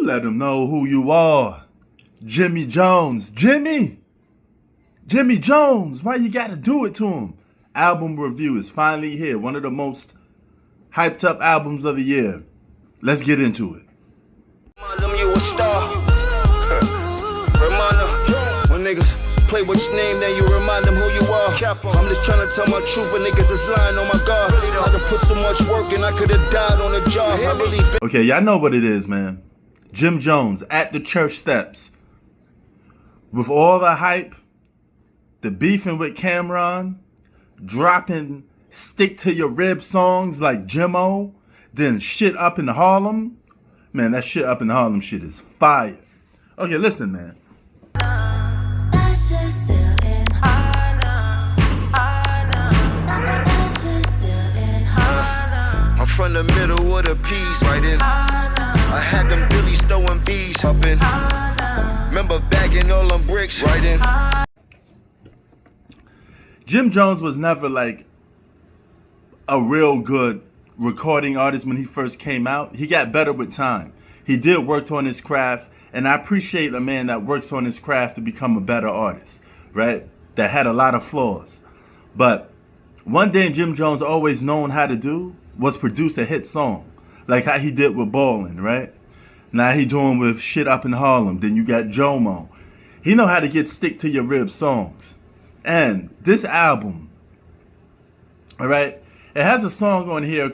Let them know who you are. Jimmy Jones. Jimmy Jones. Why you gotta do it to him? Album review is finally here. One of the most hyped up albums of the year. Let's get into it. You a star. When niggas play with your name, then you remind them who you are. I'm just trying to tell my truth, but niggas is lying on my guard. I done put so much work and I could have died on the job. I really Okay, y'all know what it is, man. Jim Jones at the church steps. With all the hype, the beefing with Cameron, dropping stick to your rib songs like Jimmo, then shit up in Harlem. Man, that shit up in Harlem shit is fire. Okay, listen, man. I'm from the middle of the piece, right in. I had them billies throwing bees, hopping. Remember bagging all them bricks, right in. Jim Jones was never like a real good recording artist when he first came out. He got better with time. He did work on his craft, and I appreciate a man that works on his craft to become a better artist, right? That had a lot of flaws. But one thing Jim Jones always known how to do was produce a hit song, like how he did with Ballin', right? Now he doing with Shit Up in Harlem. Then you got Jomo. He know how to get stick to your rib songs. And this album, all right, it has a song on here.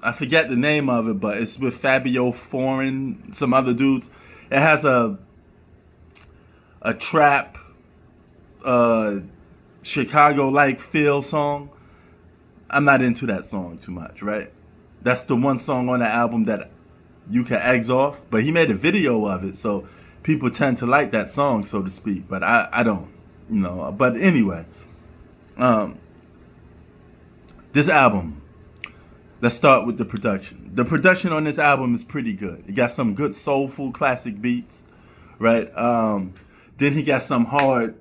I forget the name of it, but it's with Fabio Foreign, some other dudes. It has a trap, Chicago-like feel song. I'm not into that song too much, right? That's the one song on the album that you can eggs off. But he made a video of it, so people tend to like that song, so to speak. But I don't, you know. But anyway, this album, let's start with the production. The production on this album is pretty good. It got some good soulful classic beats, right? Then he got some hard,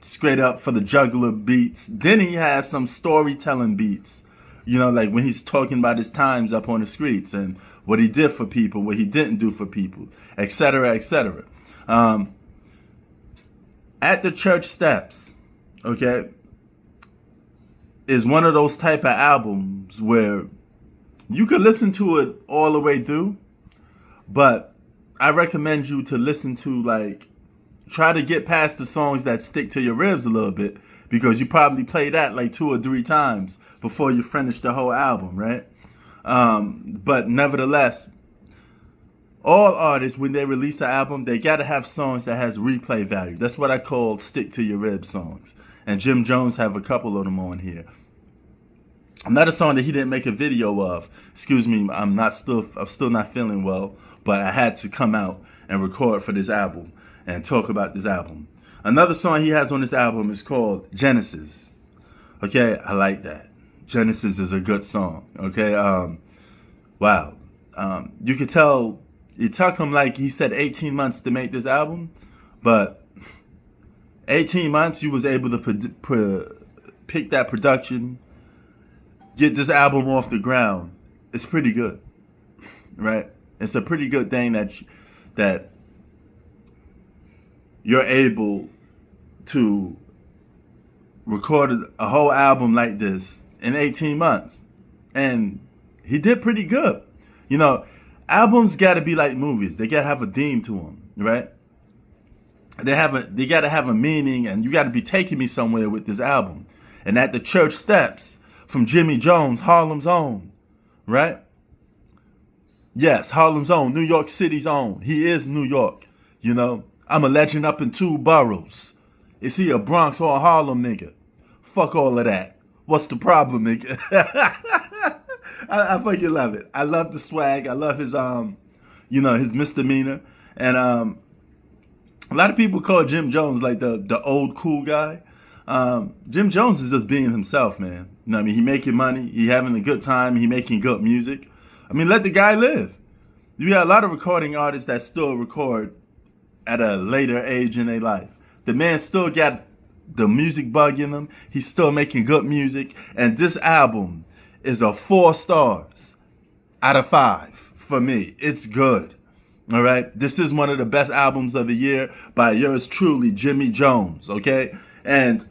straight up for the juggler beats. Then he has some storytelling beats, you know, like when he's talking about his times up on the streets and what he did for people, what he didn't do for people, etc., etc. At the Church Steps, okay, is one of those type of albums where you could listen to it all the way through, but I recommend you to listen to, like, try to get past the songs that stick to your ribs a little bit, because you probably play that like 2 or 3 times before you finish the whole album, right? But nevertheless, all artists, when they release an album, they gotta have songs that has replay value. That's what I call stick to your rib songs. And Jim Jones have a couple of them on here. Another song that he didn't make a video of. Excuse me, I'm still not feeling well, but I had to come out and record for this album and talk about this album. Another song he has on this album is called Genesis. Okay, I like that. Genesis is a good song. Okay, wow. You could tell it took him, like he said, 18 months to make this album, but 18 months you was able to pick that production, get this album off the ground. It's pretty good, right? It's a pretty good thing that you're able to record a whole album like this in 18 months. And he did pretty good. You know, albums got to be like movies. They got to have a theme to them, right? They got to have a meaning, and you got to be taking me somewhere with this album. And At the Church Steps from Jimmy Jones, Harlem's own, right? Yes, Harlem's own, New York City's own. He is New York, you know. I'm a legend up in 2 boroughs. Is he a Bronx or a Harlem nigga? Fuck all of that. What's the problem, nigga? I fucking love it. I love the swag. I love his his misdemeanor. And a lot of people call Jim Jones like the old cool guy. Jim Jones is just being himself, man. You know what I mean? He making money. He having a good time. He making good music. I mean, let the guy live. You got a lot of recording artists that still record at a later age in their life. The man still got the music bug in him. He's still making good music. And this album is a 4 stars out of 5 for me. It's good. All right. This is one of the best albums of the year by yours truly, Jimmy Jones. Okay. And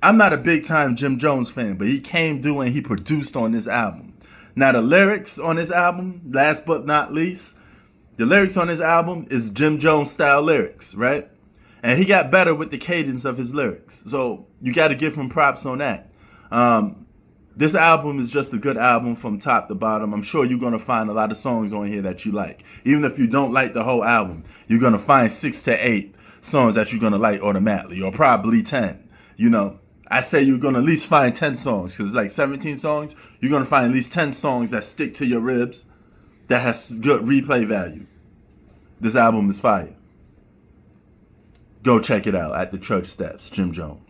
I'm not a big time Jim Jones fan, but he came through and he produced on this album. Now, the lyrics on this album, last but not least, the lyrics on this album is Jim Jones style lyrics, right? And he got better with the cadence of his lyrics. So you got to give him props on that. This album is just a good album from top to bottom. I'm sure you're going to find a lot of songs on here that you like. Even if you don't like the whole album, you're going to find 6 to 8 songs that you're going to like automatically, or probably 10. You know, I say you're going to at least find 10 songs, because it's like 17 songs. You're going to find at least 10 songs that stick to your ribs, that has good replay value. This album is fire. Go check it out at the church steps, Jim Jones.